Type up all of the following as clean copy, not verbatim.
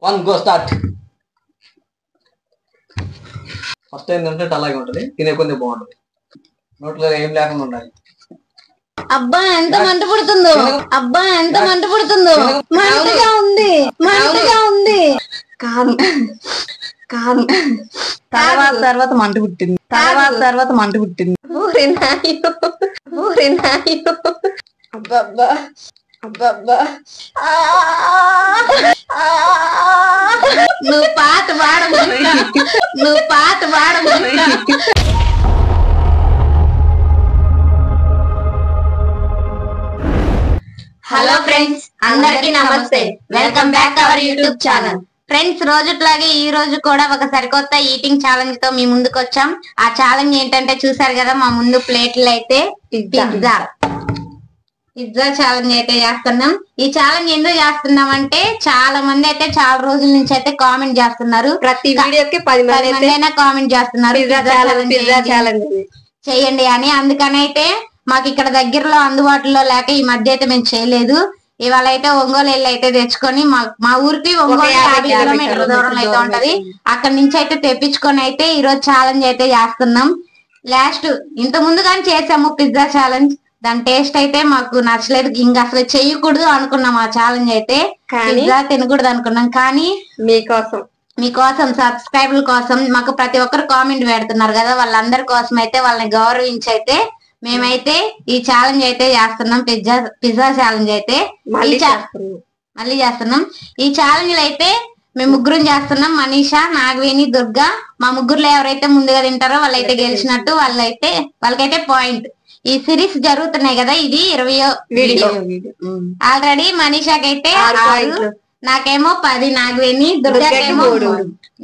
1 go start. First ఏంటంటే అలాగే ఉంటది, తినే కొంచెం బాగుంటది, నోట్లో ఏం లేకుండా ఉండాలి. అబ్బా ఎంత మంట పుడుతుందో, అబ్బా ఎంత మంట పుడుతుందో, మంటగా ఉంది, మంటగా ఉంది. కాదు కాదు తర్వాత మంట పుట్టింది, తర్వాత మంట పుట్టింది. ఊరి నాయో, ఊరి నాయో. అబ్బబ్బా అబ్బబ్బా. నువ్వు పాట పాడము, నువ్వు పాట పాడము. హలో ఫ్రెండ్స్, అందరికి నమస్తే. Welcome back to our YouTube channel. Friends, రోజుట్లాగే ఈ రోజు కూడా ఒక సరికొత్త ఈటింగ్ ఛాలెంజ్ తో మీ ముందుకు వచ్చాం. ఆ ఛాలెంజ్ ఏంటంటే చూసారు కదా, మా ముందు ప్లేట్లు అయితే పిజ్జా ఛాలెంజ్ అయితే చేస్తున్నాం. ఈ ఛాలెంజ్ ఎందుకు చేస్తున్నాం అంటే, చాలా మంది అయితే చాలా రోజుల నుంచి అయితే కామెంట్ చేస్తున్నారు. ప్రతి వీడియోకి 10 మంది అయినా కామెంట్ చేస్తున్నారు పిజ్జా ఛాలెంజ్ చేయండి అని. అందుకని అయితే మాకు ఇక్కడ దగ్గరలో అందుబాటులో లేక ఈ మధ్య అయితే మేము చేయలేదు. ఇవాళ అయితే ఒంగోలు వెళ్ళి అయితే తెచ్చుకొని మా ఊరికి ఒంగోలు 50 కిలోమీటర్ల దూరంలో అయితే ఉంటది. అక్కడ నుంచి అయితే తెప్పించుకొని అయితే ఈ రోజు ఛాలెంజ్ అయితే చేస్తున్నాం. లాస్ట్ ఇంత ముందు కానీ చేసాము పిజ్జా ఛాలెంజ్. దాని టేస్ట్ అయితే మాకు నచ్చలేదు, ఇంకా అసలు చెయ్యకూడదు అనుకున్నాం. ఆ ఛాలెంజ్ అయితే పిజ్జా తినకూడదు అనుకున్నాం. కానీ మీకోసం సబ్స్క్రైబర్ల కోసం మాకు ప్రతి ఒక్కరు కామెంట్ పెడుతున్నారు కదా, వాళ్ళందరి కోసం అయితే వాళ్ళని గౌరవించి అయితే మేమైతే ఈ ఛాలెంజ్ అయితే చేస్తున్నాం. పిజ్జా ఛాలెంజ్ అయితే మళ్ళీ చేస్తున్నాం. ఈ ఛాలెంజ్ అయితే మేము ముగ్గురం చేస్తున్నాం, మనీషా, నాగవేణి, దుర్గా. మా ముగ్గురులో ఎవరైతే ముందుగా తింటారో వాళ్ళైతే గెలిచినట్టు, వాళ్ళకైతే పాయింట్. ఈ సిరీస్ జరుగుతున్నాయి కదా, ఇది 20వ వీడియో. ఆల్రెడీ మనీషాకైతే 6, నాకేమో 10, నాగవేణి, దుర్గాకేమో 3.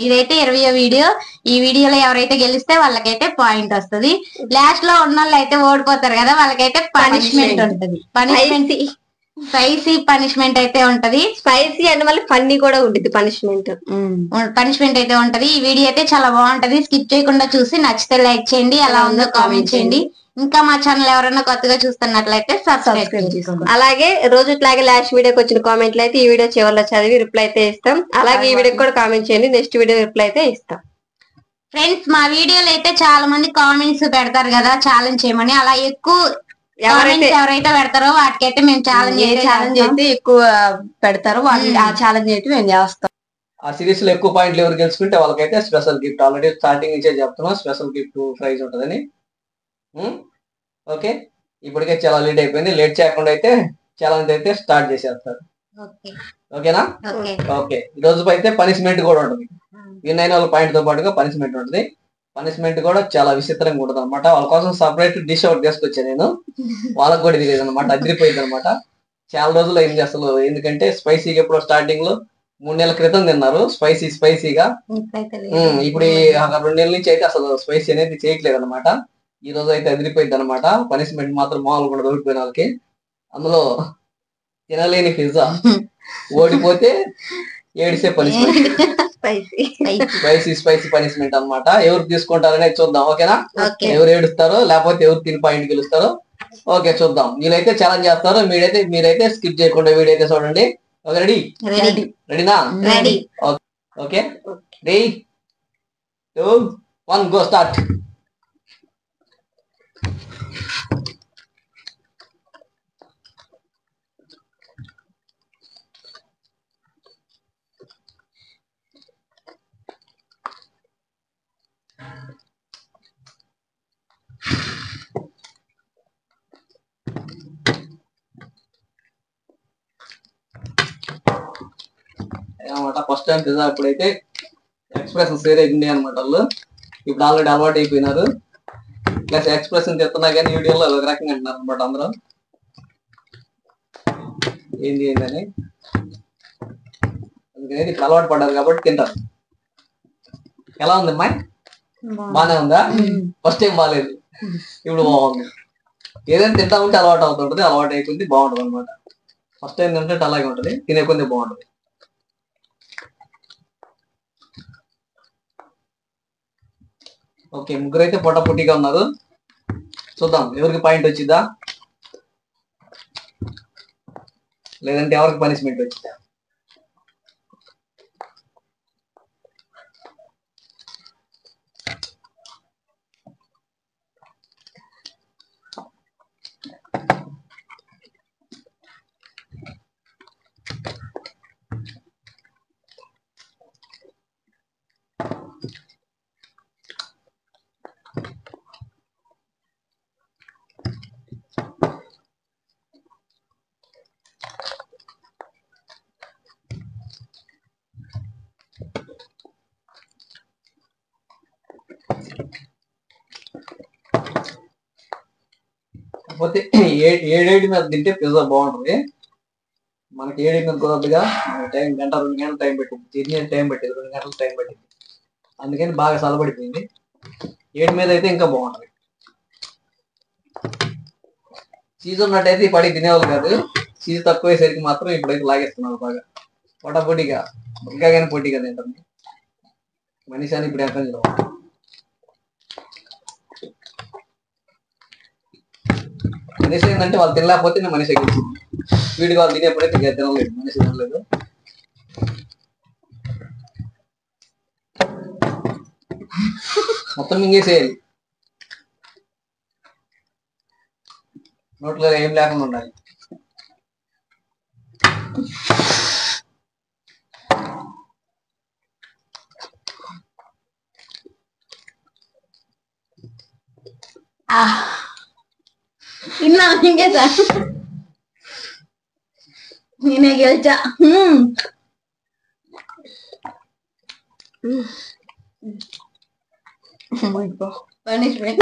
ఇదైతే 20వ వీడియో. ఈ వీడియోలో ఎవరైతే గెలిస్తే వాళ్ళకైతే పాయింట్ వస్తుంది. లాస్ట్ లో ఉన్న వాళ్ళు అయితే ఓడిపోతారు కదా, వాళ్ళకైతే పనిష్మెంట్ ఉంటది. పనిష్మెంట్ స్పైసీ పనిష్మెంట్ అయితే ఉంటది. స్పైసీ అంటే మళ్ళీ ఫన్నీ కూడా ఉంటుంది. పనిష్మెంట్ అయితే ఉంటది. ఈ వీడియో అయితే చాలా బాగుంటది. స్కిప్ చేయకుండా చూసి నచ్చితే లైక్ చేయండి, ఎలా ఉందో కామెంట్ చేయండి. ఇంకా మా ఛానల్ ఎవరైనా కొత్తగా చూస్తున్నట్లయితే సబ్స్క్రైబ్ చేసుకోండి. అలాగే రోజుట్లాగే లాస్ట్ వీడియోకి వచ్చిన కామెంట్లు అయితే ఈ వీడియో చివరిలో చదివి రిప్లై అయితే ఇస్తాం. అలాగే ఈ వీడియోకి కూడా కామెంట్ చేయండి, నెక్స్ట్ వీడియో రిప్లై అయితే ఇస్తాం. ఫ్రెండ్స్, మా వీడియోలో అయితే చాలా మంది కామెంట్స్ పెడతారు కదా ఛాలెంజ్ చేయమని. అలా ఎక్కువ ఎవరైతే పెడతారో వాటికైతే మేము ఛాలెంజ్ అయితే ఎక్కువ పెడతారో ఆ ఛాలెంజ్ అయితే మేము చేస్తాం. ఆ సిరీస్ లో ఎక్కువ పాయింట్లు ఎవరు గెలుచుకుంటే వాళ్ళకైతే స్పెషల్ గిఫ్ట్. ఆల్రెడీ స్టార్టింగ్ నుంచే చెప్తున్నాం, స్పెషల్ గిఫ్ట్ ప్రైజ్ ఉంటుందని. ఓకే, ఇప్పటికే చాలా లేట్ అయిపోయింది. లేట్ చేయకుండా అయితే ఛాలెంజ్ అయితే స్టార్ట్ చేసేస్తారు. ఓకేనా? ఓకే, ఈ రోజు అయితే పనిష్మెంట్ కూడా ఉంటుంది. విన్ అయిన వాళ్ళ పాయింట్ తో పాటుగా పనిష్మెంట్ ఉంటుంది. పనిష్మెంట్ కూడా చాలా విచిత్రంగా ఉంటుంది అనమాట. వాళ్ళ కోసం సపరేట్ డిష్ అవుట్ తీసుకొచ్చాను నేను. వాళ్ళకి కూడా తెలియదు అనమాట, అదిరిపోయింది అనమాట. చాలా రోజులు అయింది అసలు. ఎందుకంటే స్పైసీగా ఎప్పుడో స్టార్టింగ్ లో 3 నెలల క్రితం తిన్నారు స్పైసీగా. ఇప్పుడు 2 నెలల నుంచి అయితే అసలు స్పైసీ అనేది చేయట్లేదు అనమాట. ఈ రోజు అయితే అదిరిపోయింది అనమాట. పనిష్మెంట్ మాత్రం మామూలు కూడా ఓడిపోయిన వాళ్ళకి. అందులో తినలేని పిజ్జా, ఓడిపోతే ఏడిసే పనిష్మెంట్, స్పైసీ పనిష్మెంట్ అనమాట. ఎవరు తీసుకుంటారనేది చూద్దాం. ఓకేనా? ఎవరు ఏడుస్తారో లేకపోతే ఎవరు తిని పాయింట్ గెలుస్తారో ఓకే చూద్దాం. వీళ్ళైతే ఛాలెంజ్ చేస్తారు, మీరైతే స్కిప్ చేయకుండా వీడియో అయితే చూడండి. ఓకే, రెడీనా? Okay, 3, 2, 1 go start. అనమాట ఫస్ట్ టైం పిజ్జా ఇప్పుడైతే ఎక్స్ప్రెషన్ సేర్ అయింది అనమాట. వాళ్ళు ఇప్పుడు ఆల్రెడీ అలవాటు అయిపోయినారు. ప్లస్ ఎక్స్ప్రెషన్ చెప్తున్నా కానీ వీడియోలో ఒక రకంగా అంటున్నారు అనమాట అందరూ. ఏంది అని అందుకనేది ఇప్పుడు అలవాటు పడ్డారు కాబట్టి తింటారు. ఎలా ఉంది అమ్మాయి? బానే ఉందా? ఫస్ట్ టైం బాగాలేదు, ఇప్పుడు బాగుంది. ఏదైనా తింటా ఉంటే అలవాటు అవుతుంటది, అలవాటు అయిపోయింది బాగుంటుంది అనమాట. ఫస్ట్ టైం తింటే అలాగే ఉంటది, తినే కొంది బాగుంటది. ఓకే, ముగ్గురు అయితే పొట్టిగా ఉన్నారు. చూద్దాం ఎవరికి పాయింట్ వచ్చిందా లేదంటే ఎవరికి పనిష్మెంట్ వచ్చిందా. కాకపోతే ఏడేడి మీద తింటే పిజ్జా బాగుంటుంది. మనకి ఏడు మీద కుదరదుగా, టైం గంట 2 గంటలు టైం పెట్టింది, తినే టైం పెట్టింది 2 గంటలు టైం పెట్టింది. అందుకని బాగా సలబడిపోయింది. 7 మీద అయితే ఇంకా బాగుంటుంది. చీజ్ ఉన్నట్టయితే ఈ పడి తినేవాళ్ళు కాదు. చీజ్ తక్కువయ్యేసరికి మాత్రం ఇప్పుడైతే లాగేస్తున్నారు బాగా పోటాపోటీగా. ఇంకా కానీ పోటీగా తింటుంది మనిషి అని ఇప్పుడు ఎంత మనిషి ఏంటంటే వాళ్ళు తినలేకపోతే నేను మనిషి గెలిచింది. స్పీడ్గా వాళ్ళు తినేప్పుడైతే తినలేదు, మనిషి తినలేదు. మొత్తం మింగేసేయాలి, నోట్లో ఏం లేకుండా ఉండాలి. ఇలా మింగేసా, నేనే గెలిచా. పనిష్మెంట్.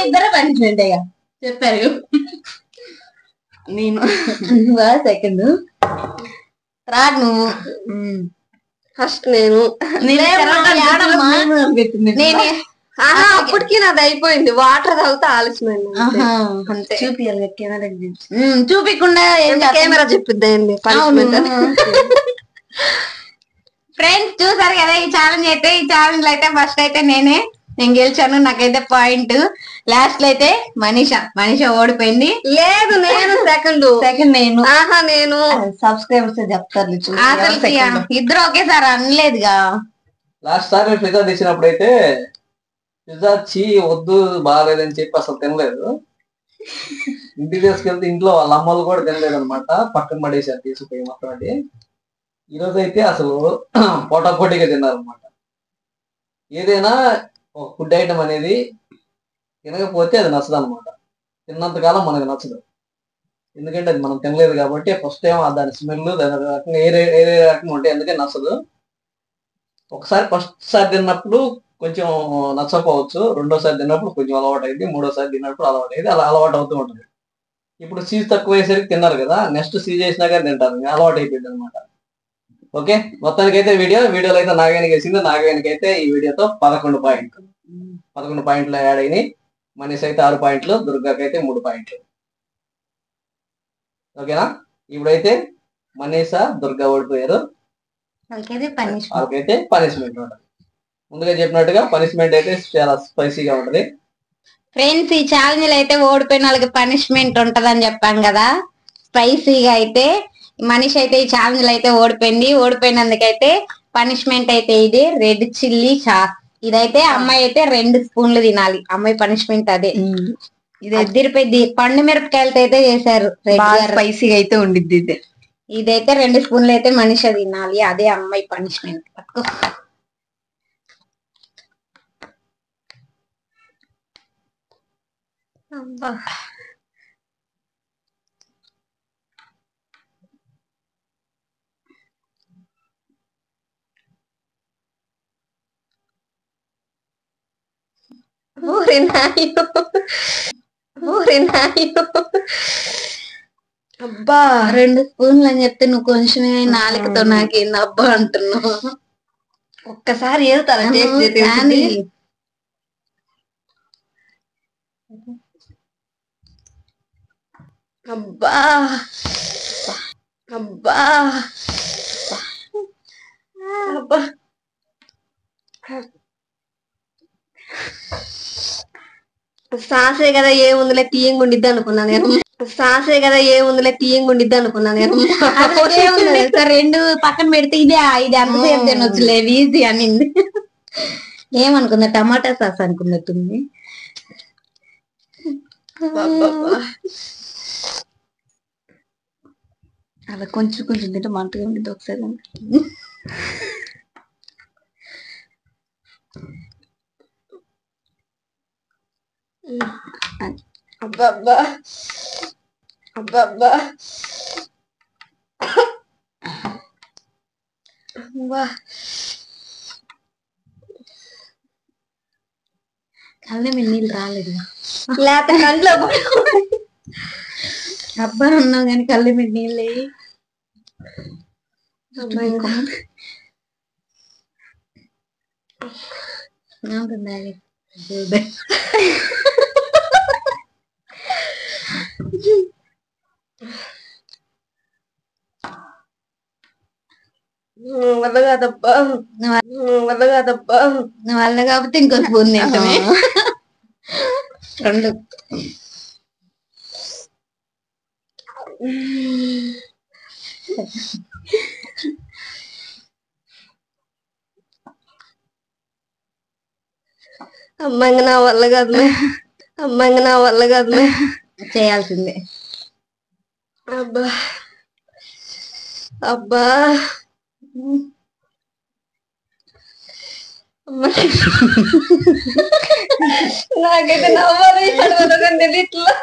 ఇద్దరు పనిష్మెంట్ చెప్పారు. నేను సెకండ్, థర్డ్ నువ్వు, ఫస్ట్ నేను. అప్పటికి నాది అయిపోయింది. వాటర్ తాగుతా ఆలస్యమైంది అంతే. చూపించకుండా కెమెరా చెప్పిద్దాయండి. ఫ్రెండ్స్ చూసారు కదా ఈ ఛాలెంజ్ అయితే. ఈ ఛాలెంజ్ అయితే ఫస్ట్ అయితే నేను గెలిచాను, నాకైతే పాయింట్. లాస్ట్ లో అయితే మనీషా ఓడిపోయింది. లేదు నేను సెకండ్ నేను. నేను సబ్స్క్రైబర్స్ చెప్తారు ఇద్దరు ఒకేసారి అనలేదుగా. లాస్ట్ సారి పిజ్జా తెచ్చినప్పుడు అయితే పిజ్జా వద్దు బాగాలేదని చెప్పి అసలు తినలేదు. ఇంటికి తీసుకెళ్తే ఇంట్లో వాళ్ళ అమ్మలు కూడా తినలేదు అనమాట, పక్కన పడేసారు తీసుకుపోయి మొత్తం. అది ఈరోజు అయితే అసలు పోటాపోటీగా తిన్నారనమాట. ఏదైనా ఒక ఫుడ్ ఐటమ్ అనేది తినకపోతే అది నచ్చదు అనమాట. తిన్నంతకాలం మనకు నచ్చదు, ఎందుకంటే అది మనం తినలేదు కాబట్టి. ఫస్ట్ ఏమో దాని స్మెల్ దాని రకంగా ఏ రకంగా ఉంటాయి, అందుకే నచ్చదు. ఒకసారి ఫస్ట్ సారి తిన్నప్పుడు కొంచెం నచ్చకపోవచ్చు, రెండోసారి తిన్నప్పుడు కొంచెం అలవాటు అయింది, మూడోసారి తిన్నప్పుడు అలవాటు అయింది, అలా అలవాటు అవుతూ ఉంటుంది. ఇప్పుడు సీజ్ తక్కువ అయ్యేసరికి తిన్నారు కదా, నెక్స్ట్ సీజ్ చేసినా కానీ తింటారు, అలవాటు అయిపోయింది అనమాట. ఓకే, మొత్తానికి అయితే వీడియోలో అయితే నాగవేనికి వేసింది. నాగవేనికి అయితే ఈ వీడియోతో 11 పాయింట్లు యాడ్ అయినాయి. మనీష్ అయితే 6 పాయింట్లు, దుర్గాకి అయితే 3 పాయింట్లు. ఓకేనా, ఇప్పుడైతే మనీషా దుర్గా ఓడిపోయారు. వాళ్ళకైతే పనిష్మెంట్ ఉంటుంది. ముందుగా చెప్పినట్టుగా పనిష్మెంట్ అయితే చాలా స్పైసీగా ఉంటది. ఫ్రెండ్స్ ఈ ఛాలెంజ్ అయితే ఓడిపోయిన వాళ్ళకి పనిష్మెంట్ ఉంటదని చెప్పాం కదా, స్పైసీగా. అయితే మనీష్ అయితే ఈ ఛాలెంజ్ అయితే ఓడిపోయినందుకైతే పనిష్మెంట్ అయితే ఇది రెడ్ చిల్లీ సాస్. ఇదైతే అమ్మాయి అయితే 2 స్పూన్లు తినాలి. అమ్మాయి పనిష్మెంట్ అదే. ఇది ఎద్దిరిపోయింది. పండు మిరపకాయలతో అయితే చేశారు, స్పైసీగా అయితే ఉండిద్ది. ఇదైతే 2 స్పూన్లు అయితే మనీషా తినాలి, అదే అమ్మాయి పనిష్మెంట్. పట్టుకో. అబ్బా 2 స్పూన్లు అని చెప్తే నువ్వు కొంచెమే నాలుకతో నాకేంది అబ్బా అంటున్నావు. ఒక్కసారి ఏదో అబ్బా అబ్బా అబ్బా సాసే కదా ఏముందిలే తీయంగా ఉండిద్ది అనుకున్నా నేను. రెండు పక్కన పెడితే ఇది అంతసేపు తినొచ్చులే ఈజీ అనింది. ఏమనుకుందా, టమాటా సాస్ అనుకున్నట్టుంది. అలా కొంచెం తింటే మంటగా ఉండిద్ది. ఒకసారి అబ్బబ్బా అబ్బబ్బా కళ్ళ మీద నీళ్ళు రాలేదు లేత కంట్లో అబ్బా అన్నావు కానీ కళ్ళ మీద నీళ్ళు వల్ల కాదబ్బా వల్ల కాదబ్బా నువ్వు వల్ల కాకపోతే ఇంకో స్పూన్ తింటామే రెండు అమ్మాయి నా వల్ల కాదు అమ్మాయి నా వల్ల కాదు చేయాల్సిందే అబ్బా అబ్బా నాకైతే నవ్వాలి ఇట్లా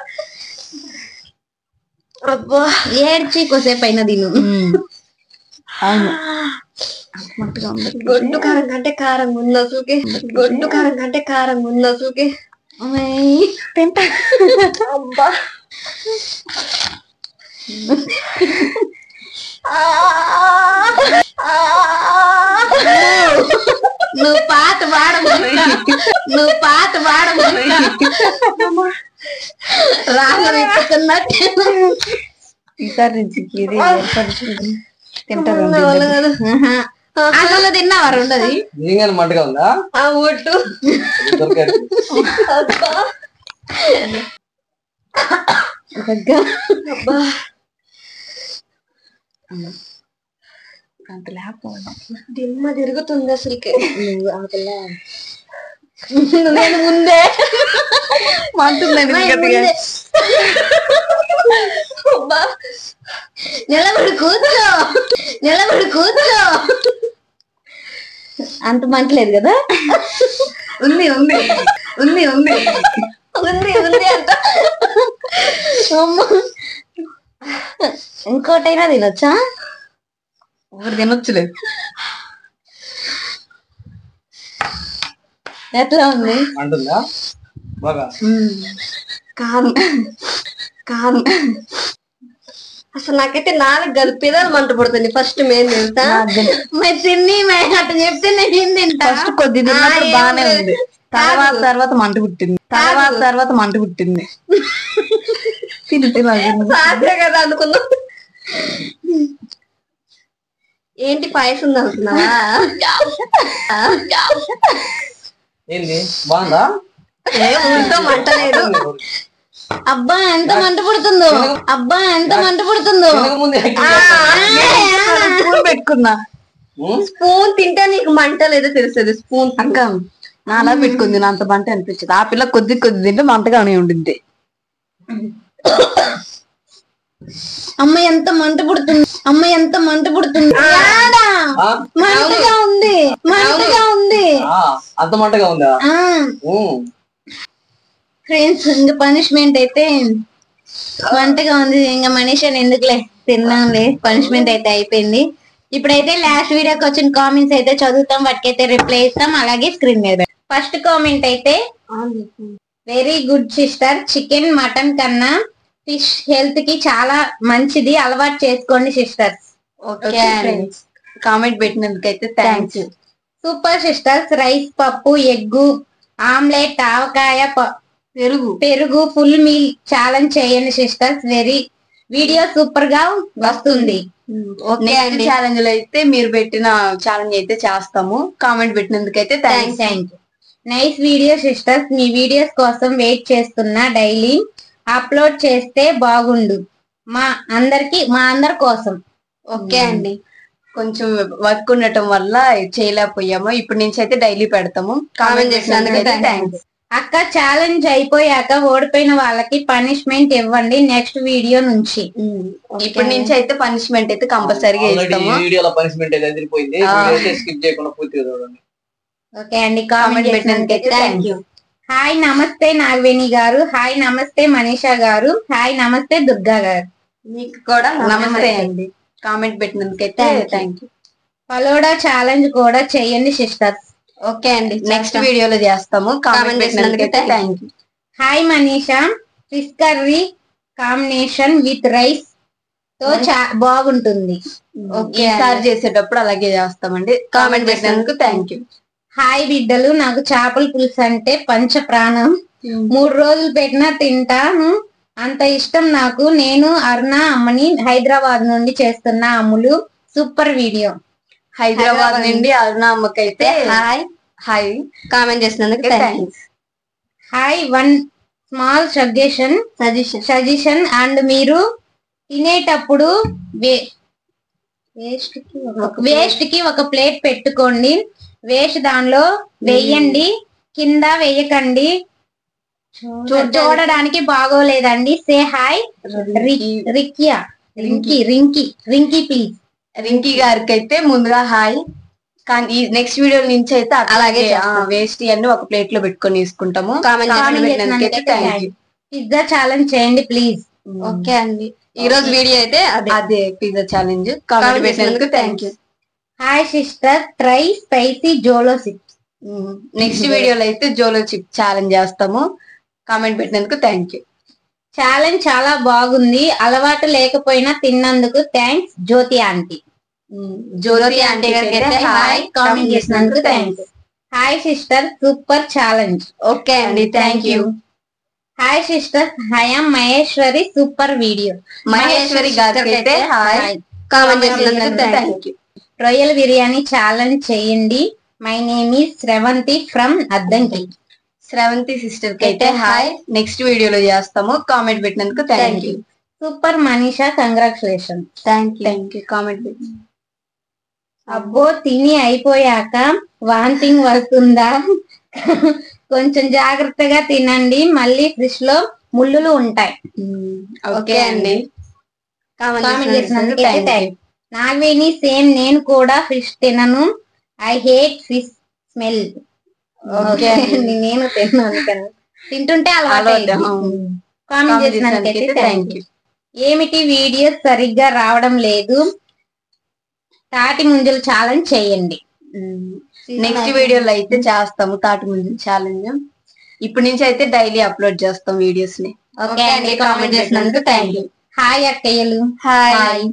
అబ్బా ఏడ్చి కొసేపు అయినా తిను గొడ్డు కారం కంటే కారం ఉంది అసలుకి గొడ్డు కారం కంటే కారం ఉంది అసలుకి తింటా అబ్బా నువ్వు పాత పాడము నువ్వు పాత పాడము రాగం ఎక్కుతున్నట్టు ఈసారి నుంచి తింటారు అసలు తిన్నావా ఉండదు నిజంగానే మంటగా ఉందా ఆ ఒట్టు అబ్బా అంత లేకపోవడం దిమ్మ తిరుగుతుంది అసలుకి నేను ముందే నిలబడి కూర్చో నిలబడి కూర్చో అంత మంటలేదు కదా ఉంది ఉంది ఉంది ఉంది ఉంది ఉంది అంట ఇంకోటైనా తినొచ్చా ఒకటి తినొచ్చులేదు ఎట్లా ఉంది అంటుందా బాగా కాదు కాదు అసలు నాకైతే నాలుగు కలిపేదాలు మంట పడుతుంది ఫస్ట్ మేము తెలుసా మరి తిని అట్లా చెప్తే నేను ఏం తింటా ఫస్ట్ కొద్ది తిన్నప్పుడు బానే ఉంది తర్వాత మంట పుట్టింది తర్వాత మంట పుట్టింది సాధ్య కదా అనుకున్నా ఏంటి పాయసం తాగుతున్నావా ఏంది బాగుందా మంట లేదు అబ్బా ఎంత మంట పుడుతుందో అబ్బా ఎంత మంట పుడుతుందో స్పూన్ పెట్టుకున్నా స్పూన్ తింటే నీకు మంట లేదో తెలుస్తుంది స్పూన్ అక్క నాలా పెట్టుకుంది నా అంత మంట అనిపించదు ఆ పిల్ల కొద్ది తింటే మంటగానే ఉండింది అమ్మ ఎంత మంట పుడుతుంది అమ్మ ఎంత మంట పుడుతుంది మంటగా ఉంది మంటగా ఉంది అంత మంటగా ఉందా ఫ్రెండ్స్ ఇంకా పనిష్మెంట్ అయితే మంటగా ఉంది ఇంకా మనిషిని ఎందుకులే తిన్నాంలే పనిష్మెంట్ అయితే అయిపోయింది ఇప్పుడైతే లాస్ట్ వీడియోకి వచ్చిన కామెంట్స్ అయితే చదువుతాం వాటికైతే రిప్లై ఇస్తాం అలాగే స్క్రీన్ మీద ఫస్ట్ కామెంట్ అయితే very good sister chicken mutton కన్నా ఫిష్ హెల్త్ కి చాలా మంచిది అలవాటు చేసుకోండి సిస్టర్స్ ఓకే కామెంట్ పెట్టినందుకైతే థ్యాంక్స్ సూపర్ సిస్టర్స్ రైస్ పప్పు ఎగ్గు ఆమ్లెట్ ఆవకాయ పెరుగు ఫుల్ మీల్ ఛాలెంజ్ చేయండి సిస్టర్స్ వీడియో సూపర్ గా వస్తుంది ఓకే అండి ఛాలెంజ్ లో అయితే మీరు పెట్టిన ఛాలెంజ్ అయితే చేస్తాము కామెంట్ పెట్టినందుకైతే థ్యాంక్స్ నైస్ వీడియో సిస్టర్స్ మీ వీడియోస్ కోసం వెయిట్ చేస్తున్నా డైలీ అప్లోడ్ చేస్తే బాగుండు మా అందరి కోసం ఓకే అండి కొంచెం వర్క్ ఉండటం వల్ల చేయలేకపోయాము ఇప్పటి నుంచి అయితే డైలీ పెడతాము కామెంట్ చేసినందుకైతే థ్యాంక్స్ అక్క ఛాలెంజ్ అయిపోయాక ఓడిపోయిన వాళ్ళకి పనిష్మెంట్ ఇవ్వండి నెక్స్ట్ వీడియో నుంచి ఇప్పటి నుంచి అయితే పనిష్మెంట్ అయితే కంపల్సరీగా ఇస్తాము వీడియోలో పనిష్మెంట్ అయితే అదిరిపోయింది స్కిప్ చేయకుండా పూర్తిగా చూడండి ఓకే అండి కామెంట్ పెట్టినందుకైతే థ్యాంక్ యూ హాయ్ నమస్తే నాగవేణి గారు హాయ్ నమస్తే మనీషా గారు హాయ్ నమస్తే దుర్గా గారు మీకు కూడా నమస్తే అండి comment పెట్టినందుకైతే thank you falooda challenge కూడా చేయండి సిస్టర్స్. ఓకే అండి, నెక్స్ట్ వీడియోలో చేస్తాము. కామెంట్ చేసినందుకు thank you. Hi Manisha, fish curry combination with rice తో బాగుంటుంది. ఈసారి చేసేటప్పుడు అలాగే చేస్తామండి. కామెంట్ చేసినందుకు థ్యాంక్ యూ. హాయ్ బిడ్డలు, నాకు చేపల పులుసు అంటే పంచ ప్రాణం. 3 రోజులు పెట్టినా తింటాను, అంత ఇష్టం నాకు. నేను అరుణ అమ్మని హైదరాబాద్ నుండి చేస్తున్న అమ్ములు. Super video. హైదరాబాద్ నుండి అరుణ అమ్మకైతే హాయ్ హాయ్. కామెంట్ చేసినందుకు thanks. Hi, one small suggestion and మీరు తినేటప్పుడు వేస్ట్ కి ఒక ప్లేట్ పెట్టుకోండి. వేస్ట్ దానిలో వేయండి, కింద వేయకండి, చూడడానికి బాగోలేదండి. Say hi Rinky please. Rinky గారికి అయితే ముందుగా హాయ్. కానీ నెక్స్ట్ వీడియో నుంచి అయితే అలాగే వేస్ట్ అన్ని ఒక ప్లేట్ లో పెట్టుకొని తీసుకుంటాము. పిజ్జా ఛాలెంజ్ చేయండి ప్లీజ్. ఓకే అండి, ఈ రోజు వీడియో అయితే అదే పిజ్జా ఛాలెంజ్. కామెంట్ పెట్టినందుకు thank you. Hi sister, try spicy Jolo chips. Next వీడియోలో అయితే జోలో చిప్ ఛాలెంజ్ చేస్తాము. కామెంట్ పెట్టినందుకు థ్యాంక్ యూ. ఛాలెంజ్ చాలా బాగుంది, అలవాటు లేకపోయినా తిన్నందుకు thanks. Jyoti aunty. Jyoti aunty గారికి హాయ్. కామెంట్ చేసినందుకు thanks. Hi sister, super challenge. Okay అండి, థ్యాంక్ యూ. హాయ్ సిస్టర్, హయాం మహేశ్వరి, సూపర్ వీడియో. మహేశ్వరి గారికి అయితే హాయ్. కామెంట్ చేసినందుకు థ్యాంక్ యూ. రొయ్యల బిర్యానీ ఛాలెంజ్ చేయండి. My name is Sravanthi from Addanki. Sravanthi sister కి అయితే హాయ్. నెక్స్ట్ వీడియోలో చేస్తాము. కామెంట్ పెట్టినందుకు thank you. Super Manisha, congratulation. Thank you. Comment పెట్టి. అబ్బో, తిని అయిపోయాక వాంతింగ్ వస్తుందా? కొంచెం జాగ్రత్తగా తినండి, మళ్ళీ ఫ్రిడ్జ్ లో ముళ్ళులు ఉంటాయి. ఓకే అండి, కామెంట్ చేసినందుకు థ్యాంక్. నాగవేణి సేమ్, నేను కూడా ఫిష్ తినను. I hate fish smell. Okay అండి, నేను తిన్నాను కదా, తింటుంటే అలవాటు. కామెంట్ చేసినందుకు థ్యాంక్ యూ. ఏమిటి వీడియో సరిగ్గా రావడం లేదు, తాటి ముంజలు ఛాలెంజ్ చేయండి. నెక్స్ట్ వీడియోలో అయితే చేస్తాము తాటి ముంజలు ఛాలెంజ్. ఇప్పటి నుంచి అయితే డైలీ అప్లోడ్ చేస్తాం వీడియోస్ ని. ఓకే అండి, కామెంట్ చేసినందుకు థ్యాంక్ యూ. హాయ్ అక్కయ్యలు. Hi.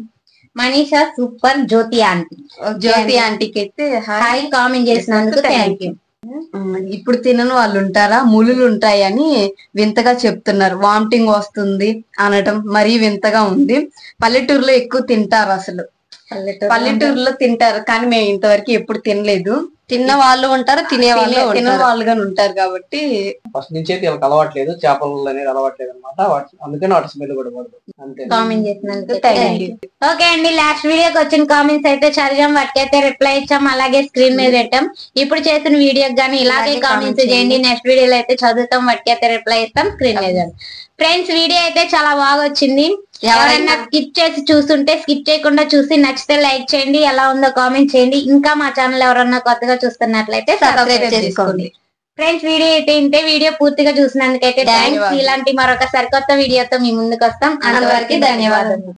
Manisha super. Jyoti aunty. Jyoti ఆంటీకి అయితే హాయ్. కామెంట్ చేసినందుకు థ్యాంక్ యూ. ఇప్పుడు తినని వాళ్ళు ఉంటారా, ములులు ఉంటాయని వింతగా చెప్తున్నారు. వామిటింగ్ వస్తుంది అనటం మరీ వింతగా ఉంది. పల్లెటూరులో ఎక్కువ తింటారు, అసలు పల్లెటూరులో తింటారు, కానీ మేము ఇంతవరకు ఎప్పుడు తినలేదు. తిన్న వాళ్ళు ఉంటారు, తినే వాళ్ళుగా ఉంటారు. కాబట్టి ఫస్ట్ నుంచి అయితే వీళ్ళకి అలవాట్లేదు, చేపలు అనేది అలవాట్లేదు అనమాట. అందుకని వాటి స్మెల్ కూడా పడదు. అంతే. కామెంట్ చేసినందుకు థ్యాంక్ యూ. ఓకే అండి, లాస్ట్ వీడియోకి వచ్చిన కామెంట్స్ అయితే చదివాం, వాటికైతే రిప్లై ఇచ్చాం, అలాగే స్క్రీన్ మీద పెట్టాం. ఇప్పుడు చేసిన వీడియోకి కానీ ఇలాగే కామెంట్స్ చేయండి. నెక్స్ట్ వీడియోలో అయితే చదువుతాం, వాటికైతే రిప్లై ఇస్తాం, స్క్రీన్ మీద. ఫ్రెండ్స్, వీడియో అయితే చాలా బాగా వచ్చింది. ఎవరైనా స్కిప్ చేసి చూస్తుంటే స్కిప్ చేయకుండా చూసి నచ్చితే లైక్ చేయండి, ఎలా ఉందో కామెంట్ చేయండి. ఇంకా మా ఛానల్ ఎవరన్నా కొత్తగా చూస్తున్నట్లయితే సబ్స్క్రైబ్ చేసుకోండి. ఫ్రెండ్స్, వీడియో అయితే ఇంతే. వీడియో పూర్తిగా చూసినందుకైతే థ్యాంక్స్. ఇలాంటి మరొక సరికొత్త వీడియోతో మీ ముందుకు వస్తాం. అంతవరకు ధన్యవాదాలు.